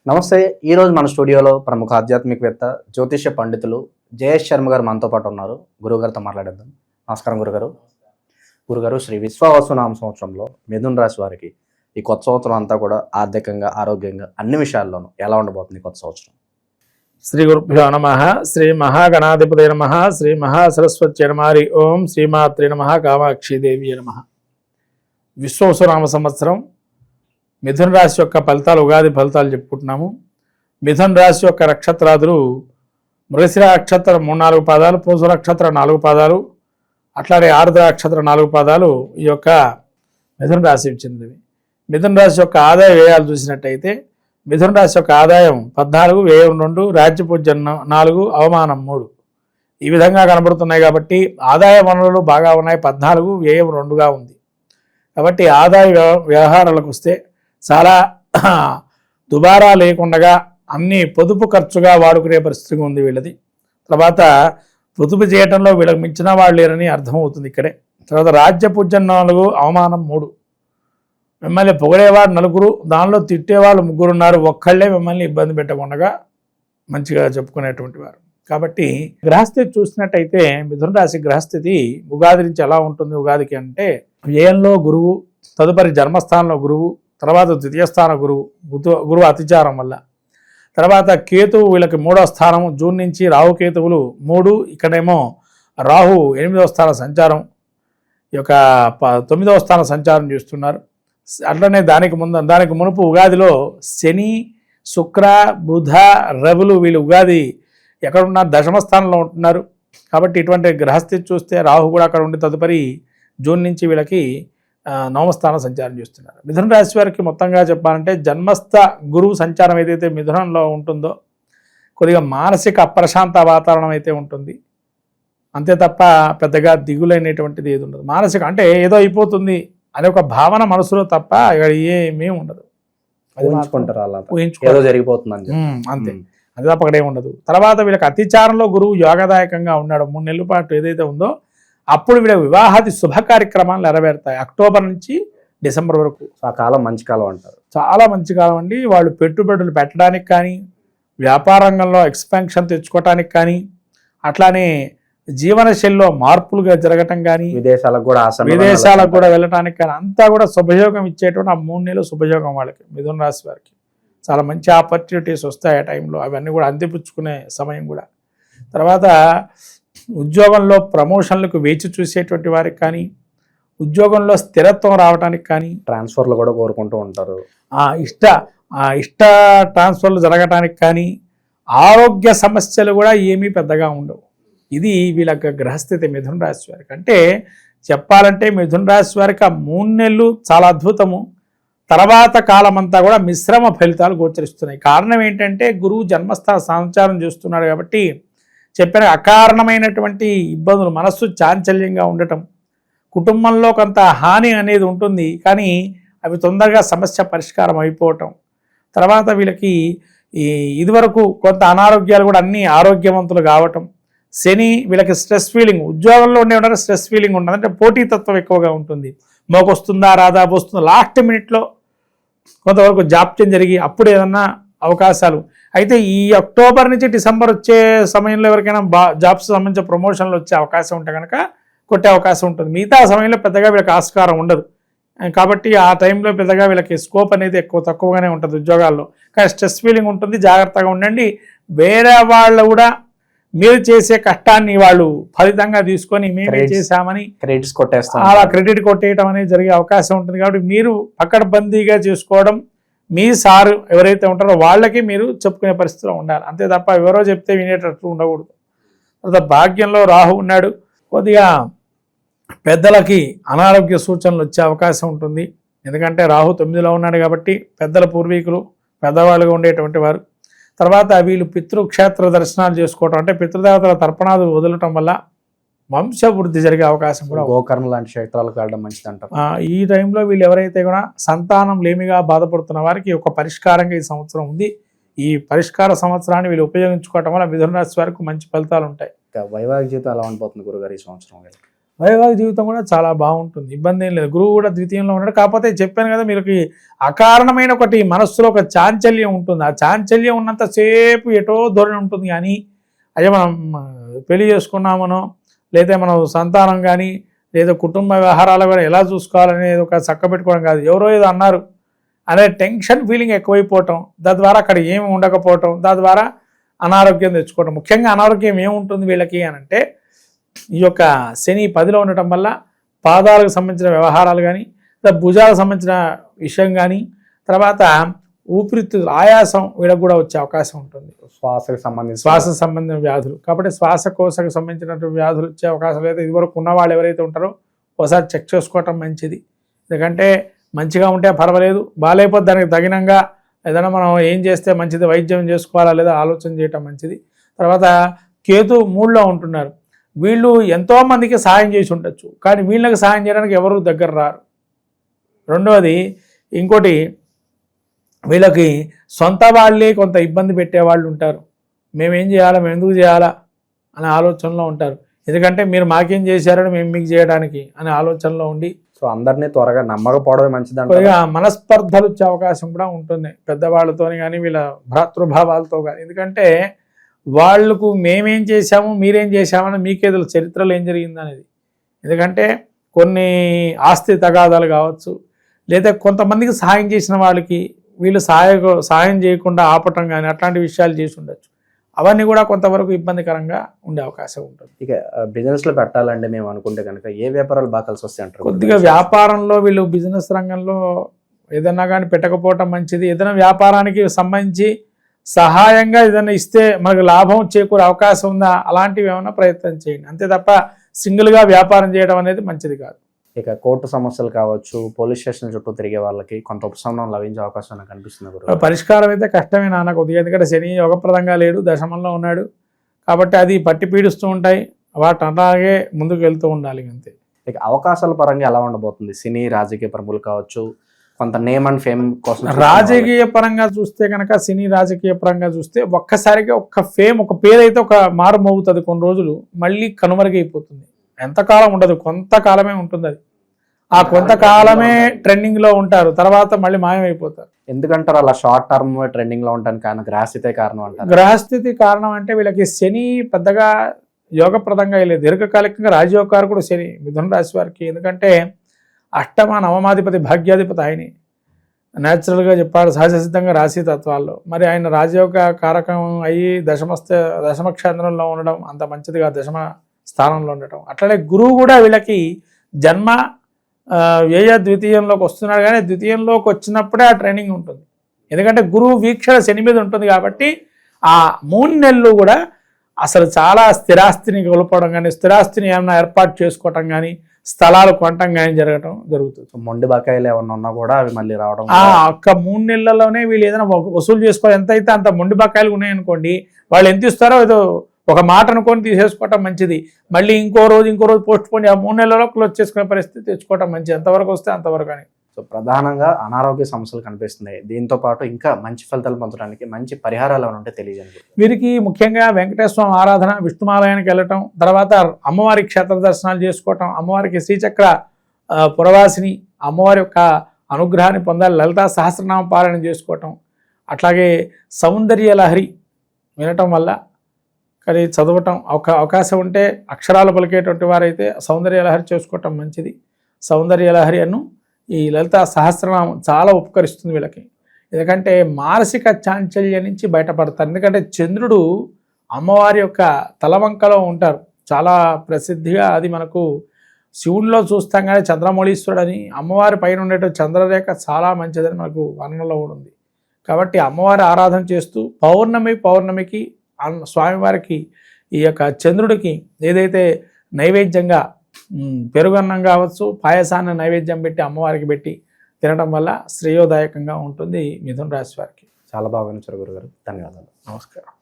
నమస్తే. ఈరోజు మన స్టూడియోలో ప్రముఖ ఆధ్యాత్మికవేత్త జ్యోతిష్య పండితులు జయేష్ శర్మ గారు మనతో పాటు ఉన్నారు. గురువుగారితో మాట్లాడేద్దాం. నమస్కారం గురుగారు. గురుగారు, శ్రీ విశ్వావసునామ సంవత్సరంలో మిథున రాశి వారికి ఈ కొత్త సంవత్సరం అంతా కూడా ఆర్థికంగా, ఆరోగ్యంగా అన్ని విషయాల్లోనూ ఎలా ఉండబోతుంది కొత్త సంవత్సరం? శ్రీ గురుభ్యో నమః. శ్రీ మహాగణాధిపతయ నమః. శ్రీ మహాసరస్వత్యై నమః. ఓం శ్రీమాత్రే నమః. కామాక్షిదేవి నమః. విశ్వావసునామ సంవత్సరం మిథున రాశి యొక్క ఫలితాలు, ఉగాది ఫలితాలు చెప్పుకుంటున్నాము. మిథున రాశి యొక్క నక్షత్రాదులు మృగశిర నక్షత్రం 3-4 పాదాలు, పూస నక్షత్రం 4 పాదాలు, అట్లానే ఆరుద్ర నక్షత్రం 4 పాదాలు ఈ యొక్క మిథున రాశికి చెందినవి. మిథున రాశి యొక్క ఆదాయ వ్యయాలు చూసినట్టయితే మిథున రాశి యొక్క ఆదాయం 14, వ్యయం 2, రాజ్యపూజ్యం 4, అవమానం 3 ఈ విధంగా కనబడుతున్నాయి. కాబట్టి ఆదాయ వనరులు బాగా ఉన్నాయి. 14, వ్యయం 2గా ఉంది. కాబట్టి ఆదాయ వ్యవహారాలకు వస్తే చాలా దుబారా లేకుండా అన్ని పొదుపు ఖర్చుగా వాడుకునే పరిస్థితి ఉంది వీళ్ళది. తర్వాత పొదుపు చేయటంలో వీళ్ళకి మించిన వాళ్ళు లేరని అర్థమవుతుంది ఇక్కడే. తర్వాత రాజ్యపూజ్యం 4, అవమానం 3. మిమ్మల్ని పొగిడేవాడు 4, దానిలో తిట్టేవాళ్ళు 3 ఉన్నారు. ఒక్కళ్ళే మిమ్మల్ని ఇబ్బంది పెట్టకుండా మంచిగా చెప్పుకునేటువంటి వారు. కాబట్టి గ్రహస్థితి చూసినట్టయితే మిథున రాశి గ్రహస్థితి ఉగాది నుంచి ఎలా ఉంటుంది? ఉగాదికి అంటే వ్యయంలో గురువు, తదుపరి జన్మస్థానంలో గురువు, తర్వాత ద్వితీయ స్థాన గురువు అతిచారం వల్ల, తర్వాత కేతువు వీళ్ళకి 3వ స్థానం. జూన్ నుంచి రాహుకేతువులు 3, ఇక్కడేమో రాహు 8వ స్థాన సంచారం, ఈ యొక్క 9వ స్థాన సంచారం చేస్తున్నారు. అట్లనే దానికి మునుపు ఉగాదిలో శని, శుక్ర, బుధ, రవులు వీళ్ళు ఉగాది ఎక్కడున్నారు? దశమ స్థానంలో ఉంటున్నారు. కాబట్టి ఇటువంటి గ్రహస్థితి చూస్తే రాహు కూడా అక్కడ ఉండి తదుపరి జూన్ నుంచి వీళ్ళకి 9వ స్థానం సంచారం చేస్తున్నారు. మిథున రాశి వారికి మొత్తంగా చెప్పాలంటే జన్మస్థ గురువు సంచారం ఏదైతే మిథునంలో ఉంటుందో కొద్దిగా మానసిక అప్రశాంత వాతావరణం అయితే ఉంటుంది. అంతే తప్ప పెద్దగా దిగులైనటువంటిది ఏది ఉండదు. మానసిక అంటే ఏదో అయిపోతుంది అనే ఒక భావన మనసులో తప్ప ఇక్కడ ఏమీ ఉండదు. ఊహించుకుంటారు జరిగిపోతుంది అంతే. అది తప్ప అక్కడే ఉండదు. తర్వాత వీళ్ళకి అతిచారంలో గురువు యోగదాయకంగా ఉన్నాడు. 3 నెలల పాటు ఏదైతే ఉందో అప్పుడు వీళ్ళ వివాహాది శుభ కార్యక్రమాలు నెరవేరుతాయి. అక్టోబర్ నుంచి డిసెంబర్ వరకు ఆ కాలం మంచి కాలం అంటారు. చాలా మంచి కాలం అండి. వాళ్ళు పెట్టుబడులు పెట్టడానికి కానీ, వ్యాపార రంగంలో ఎక్స్పాన్షన్ తెచ్చుకోవటానికి కానీ, అట్లానే జీవనశైలిలో మార్పులుగా జరగటం కానీ, విదేశాలకు కూడా వెళ్ళటానికి కానీ అంతా కూడా శుభయోగం ఇచ్చేటువంటి ఆ 3 నెలలు శుభయోగం వాళ్ళకి. మిథున రాశి వారికి చాలా మంచి ఆపర్చునిటీస్ వస్తాయి ఆ టైంలో. అవన్నీ కూడా అందిపుచ్చుకునే సమయం కూడా. తర్వాత ఉద్యోగంలో ప్రమోషన్లకు వేచి చూసేటువంటి వారికి కానీ, ఉద్యోగంలో స్థిరత్వం రావడానికి కానీ, ట్రాన్స్ఫర్లు కూడా కోరుకుంటూ ఉంటారు. ఇష్ట ట్రాన్స్ఫర్లు జరగటానికి కానీ, ఆరోగ్య సమస్యలు కూడా ఏమీ పెద్దగా ఉండవు. ఇది వీళ్ళ గ్రహస్థితి మిథున రాశి వారికి. అంటే చెప్పాలంటే మిథున రాశి వారికి ఆ 3 నెలలు చాలా అద్భుతము. తర్వాత కాలం అంతా కూడా మిశ్రమ ఫలితాలు గోచరిస్తున్నాయి. కారణం ఏంటంటే గురువు జన్మస్థాన సంచారం చేస్తున్నాడు కాబట్టి చెప్పిన అకారణమైనటువంటి ఇబ్బందులు, మనస్సు చాంచల్యంగా ఉండటం, కుటుంబంలో కొంత హాని అనేది ఉంటుంది కానీ అవి తొందరగా సమస్య పరిష్కారం అయిపోవటం. తర్వాత వీళ్ళకి ఇదివరకు కొంత అనారోగ్యాలు కూడా అన్నీ ఆరోగ్యవంతులు కావటం. శని వీళ్ళకి స్ట్రెస్ ఫీలింగ్, ఉద్యోగంలో ఉండే స్ట్రెస్ ఫీలింగ్ ఉంటుంది. అంటే పోటీతత్వం ఎక్కువగా ఉంటుంది. మోకొస్తుందా రాదా వస్తుందా, లాస్ట్ మినిట్లో కొంతవరకు జాప్యం జరిగి అప్పుడు ఏదన్నా అవకాశాలు. అయితే ఈ అక్టోబర్ నుంచి డిసెంబర్ వచ్చే సమయంలో ఎవరికైనా జాబ్స్ సంబంధించిన ప్రమోషన్లు వచ్చే అవకాశం ఉంటే కనుక కొట్టే అవకాశం ఉంటుంది. మిగతా సమయంలో పెద్దగా వీళ్ళకి ఆస్కారం ఉండదు. కాబట్టి ఆ టైంలో పెద్దగా వీళ్ళకి స్కోప్ అనేది తక్కువగానే ఉంటుంది ఉద్యోగాల్లో. కానీ స్ట్రెస్ ఫీలింగ్ ఉంటుంది. జాగ్రత్తగా ఉండండి. వేరే వాళ్ళు కూడా మీరు చేసే కష్టాన్ని వాళ్ళు ఫలితంగా తీసుకొని మేమే చేశామని అలా క్రెడిట్ కొట్టేయడం అనేది జరిగే అవకాశం ఉంటుంది. కాబట్టి మీరు పకడ్బందీగా చేసుకోవడం, మీ సారు ఎవరైతే ఉంటారో వాళ్ళకి మీరు చెప్పుకునే పరిస్థితిలో ఉండాలి. అంతే తప్ప ఎవరో చెప్తే వినేటట్టు ఉండకూడదు. తర్వాత భాగ్యంలో రాహు ఉన్నాడు. కొద్దిగా పెద్దలకి అనారోగ్య సూచనలు వచ్చే అవకాశం ఉంటుంది. ఎందుకంటే రాహు 9లో ఉన్నాడు కాబట్టి పెద్దల పూర్వీకులు పెద్దవాళ్ళుగా ఉండేటువంటి వారు. తర్వాత వీళ్ళు పితృక్షేత్ర దర్శనాలు చేసుకోవటం, అంటే పితృదేవతల తర్పణాలు వదలటం వల్ల వంశవృద్ధి జరిగే అవకాశం కూడా. గోకర్ణ లాంటి క్షేత్రాలకు వెళ్ళడం మంచిది అంటారు. ఈ టైంలో వీళ్ళు ఎవరైతే కూడా సంతానం లేమిగా బాధపడుతున్న వారికి ఒక పరిష్కారంగా ఈ సంవత్సరం ఉంది. ఈ పరిష్కార సంవత్సరాన్ని వీళ్ళు ఉపయోగించుకోవటం వల్ల మిథున రాశి వారికి మంచి ఫలితాలు ఉంటాయి. వైవాహిక జీవితం ఎలా ఉండిపోతుంది గురుగారు ఈ సంవత్సరం? వైవాహిక జీవితం కూడా చాలా బాగుంటుంది, ఇబ్బంది ఏం లేదు. గురువు కూడా ద్వితీయంలో ఉన్నాడు. కాకపోతే చెప్పాను కదా, మీకు అకారణమైన ఒకటి మనస్సులో ఒక చాంచల్యం ఉంటుంది. ఆ చాంచల్యం ఉన్నంతసేపు ఎటో ధోరణి ఉంటుంది. కానీ అదే మనం పెళ్లి చేసుకున్నామనో, లేదా మనం సంతానం కానీ లేదా కుటుంబ వ్యవహారాలు కానీ ఎలా చూసుకోవాలనేది ఒక చక్కబెట్టుకోవడం కాదు. ఎవరో ఏదో అన్నారు అనే టెన్షన్ ఫీలింగ్ ఎక్కువైపోవటం, దాని ద్వారా అక్కడ ఏమి ఉండకపోవటం, దాని ద్వారా అనారోగ్యం తెచ్చుకోవటం. ముఖ్యంగా అనారోగ్యం ఏముంటుంది వీళ్ళకి అని అంటే, ఈ యొక్క శని 10లో ఉండటం వల్ల పాదాలకు సంబంధించిన వ్యవహారాలు కానీ, భుజాలకు సంబంధించిన విషయం కానీ, తర్వాత ఊపిరితిత్తులు ఆయాసం వీళ్ళకి కూడా వచ్చే అవకాశం ఉంటుంది. శ్వాసకు సంబంధించిన వ్యాధులు. కాబట్టి శ్వాసకోశకు సంబంధించినటువంటి వ్యాధులు వచ్చే అవకాశం లేదు. ఇదివరకు ఉన్నవాళ్ళు ఎవరైతే ఉంటారో ఒకసారి చెక్ చేసుకోవటం మంచిది. ఎందుకంటే మంచిగా ఉంటే పర్వాలేదు, బాగాలేకపోతే దానికి తగినంగా ఏదైనా మనం ఏం చేస్తే మంచిది, వైద్యం చేసుకోవాలా లేదా ఆలోచన చేయటం మంచిది. తర్వాత కేతు 3లో ఉంటున్నారు. వీళ్ళు ఎంతోమందికి సహాయం చేసి ఉండొచ్చు, కానీ వీళ్ళకి సహాయం చేయడానికి ఎవరు దగ్గర రారు. రెండవది ఇంకోటి, వీళ్ళకి సొంత వాళ్ళే కొంత ఇబ్బంది పెట్టేవాళ్ళు ఉంటారు. మేమేం చేయాలా, మేము ఎందుకు చేయాలా అనే ఆలోచనలో ఉంటారు. ఎందుకంటే మీరు మాకేం చేశారని మేము మీకు చేయడానికి అనే ఆలోచనలో ఉండి, సో అందరినీ త్వరగా నమ్మకపోవడమే మంచిది. మనస్పర్ధలు వచ్చే అవకాశం కూడా ఉంటుంది పెద్దవాళ్ళతో కానీ వీళ్ళ భ్రాతృభావాలతో కానీ. ఎందుకంటే వాళ్ళకు మేమేం చేశాము మీరేం చేశామని మీకే తెలుసు చరిత్రలో ఏం జరిగింది అనేది. ఎందుకంటే కొన్ని ఆస్తి తగాదాలు కావచ్చు, లేదా కొంతమందికి సహాయం చేసిన వాళ్ళకి వీళ్ళు సహాయం చేయకుండా ఆపటం కానీ అట్లాంటి విషయాలు చేసి ఉండొచ్చు. అవన్నీ కూడా కొంతవరకు ఇబ్బందికరంగా ఉండే అవకాశం ఉంటుంది. ఇక బిజినెస్లో పెట్టాలంటే మేము అనుకుంటే కనుక ఏ వ్యాపారాలు బాగా కలిసి వస్తాయి అంటారు? కొద్దిగా వ్యాపారంలో వీళ్ళు బిజినెస్ రంగంలో ఏదన్నా కానీ పెట్టకపోవటం మంచిది. ఏదైనా వ్యాపారానికి సంబంధించి సహాయంగా ఏదైనా ఇస్తే మనకు లాభం చేకూరే అవకాశం ఉందా, అలాంటివి ఏమైనా ప్రయత్నం చేయండి. అంతే తప్ప సింగిల్గా వ్యాపారం చేయడం అనేది మంచిది కాదు. ఇక కోర్టు సమస్యలు కావచ్చు, పోలీస్ స్టేషన్ చుట్టూ తిరిగే వాళ్ళకి కొంత ఉపశమనం లభించే అవకాశం నాకు కనిపిస్తుంది. పరిష్కారం అయితే కష్టమే నాన్న కొద్దిగా, ఎందుకంటే శని యోగప్రదంగా లేడు, దశమంలో ఉన్నాడు. కాబట్టి అది పట్టి పీడిస్తూ ఉంటాయి, వాటి అలాగే ముందుకు వెళ్తూ ఉండాలి అంతే. ఇక అవకాశాల పరంగా ఎలా ఉండబోతుంది? సినీ రాజకీయ ప్రముఖులు కావచ్చు, కొంత నేమ్ అండ్ ఫేమ్ కోసం రాజకీయ పరంగా చూస్తే కనుక, సినీ రాజకీయ పరంగా చూస్తే ఒక్కసారిగా ఒక ఫేమ్, ఒక పేరైతే ఒక మారు మోగుతుంది, కొన్ని రోజులు మళ్ళీ కనుమరుగైపోతుంది. ఎంతకాలం ఉండదు, కొంతకాలమే ఉంటుంది. అది ఆ కొంతకాలమే ట్రెండింగ్ లో ఉంటారు, తర్వాత మళ్ళీ మాయమైపోతారు. ఎందుకంటారు అలా షార్ట్ టర్మ్ ట్రెండింగ్ లో ఉంటానికి కారణం గ్రహస్థితే కారణం అంటారు? గ్రహస్థితి కారణం అంటే వీళ్ళకి శని పెద్దగా యోగప్రదంగా లేదు. దీర్ఘకాలికంగా రాజయోగకారకుడు శని మిథున రాశి వారికి. ఎందుకంటే అష్టమ నవమాధిపతి భాగ్యాధిపతి ఆయనే. న్యాచురల్గా చెప్పాడు సహజసిద్ధంగా రాశి తత్వాల్లో. మరి ఆయన రాజయోగ కారకం అయ్యి దశమ క్షేత్రంలో ఉండడం అంత మంచిదిగా, దశమ స్థానంలో ఉండటం. అట్లనే గురువు కూడా వీళ్ళకి జన్మ వ్యయ ద్వితీయంలోకి వస్తున్నాడు, కానీ ద్వితీయంలోకి వచ్చినప్పుడే ఆ ట్రైనింగ్ ఉంటుంది. ఎందుకంటే గురువు వీక్షణ శని మీద ఉంటుంది కాబట్టి ఆ 3 నెలలు కూడా అసలు చాలా స్థిరాస్తిని కోల్పోవడం కానీ, స్థిరాస్తిని ఏమైనా ఏర్పాటు చేసుకోవటం కానీ, స్థలాలు కొనటం కానీ జరుగుతుంది. మొండి బకాయిలు ఏమన్నా ఉన్నా కూడా అవి మళ్ళీ రావడం. ఒక్క 3 నెలల్లోనే వీళ్ళు ఏదైనా వసూలు చేసుకోవాలి. ఎంత అయితే అంత మొండి బకాయిలు ఉన్నాయనుకోండి, వాళ్ళు ఎంత ఇస్తారో ఏదో ఒక మాట అనుకొని తీసేసుకోవటం మంచిది. మళ్ళీ ఇంకో రోజు పోస్ట్ పోన్, ఆ 3 నెలల్లో క్లోజ్ చేసుకునే పరిస్థితి తెచ్చుకోవటం మంచిది. ఎంతవరకు వస్తే అంతవరకు అని. సో ప్రధానంగా అనారోగ్య సమస్యలు కనిపిస్తున్నాయి. దీంతో పాటు ఇంకా మంచి ఫలితాలు పొందడానికి మంచి పరిహారాలు ఏమైనా ఉంటే తెలియజేయండి. వీరికి ముఖ్యంగా వెంకటేశ్వర స్వామి ఆరాధన, విష్ణుమాలయానికి వెళ్ళటం, తర్వాత అమ్మవారి క్షేత్ర దర్శనాలు చేసుకోవటం, అమ్మవారికి శ్రీచక్ర పురవాసిని అమ్మవారి యొక్క అనుగ్రహాన్ని పొందాలి, లలితా సహస్రనామ పారాయణ చేసుకోవటం, అట్లాగే సౌందర్య లహరి వినటం వల్ల కానీ చదవటం అవకాశం ఉంటే అక్షరాలు పలికేటువంటి వారైతే సౌందర్య లహరి చేసుకోవటం మంచిది. సౌందర్య లహరి అను ఈ లలితా సహస్రనామం చాలా ఉపకరిస్తుంది వీళ్ళకి. ఎందుకంటే మానసిక చాంచల్యం నుంచి బయటపడతారు. ఎందుకంటే చంద్రుడు అమ్మవారి యొక్క తలవంకలో ఉంటారు, చాలా ప్రసిద్ధిగా. అది మనకు శివుడిలో చూస్తాం కానీ చంద్రమౌళీశ్వరుడు అని, అమ్మవారి పైన ఉండేటువంటి చంద్రరేఖ చాలా మంచిదని మనకు వర్ణనలో కూడా ఉంది. కాబట్టి అమ్మవారి ఆరాధన చేస్తూ పౌర్ణమికి స్వామివారికి ఈ యొక్క చంద్రుడికి ఏదైతే నైవేద్యంగా పెరుగన్నం కావచ్చు, పాయసాన్ని నైవేద్యం పెట్టి అమ్మవారికి పెట్టి తినడం వల్ల శ్రేయోదాయకంగా ఉంటుంది మిథున రాశి వారికి. చాలా బాగా వినిచారు గురుగారు, ధన్యవాదాలు. నమస్కారం.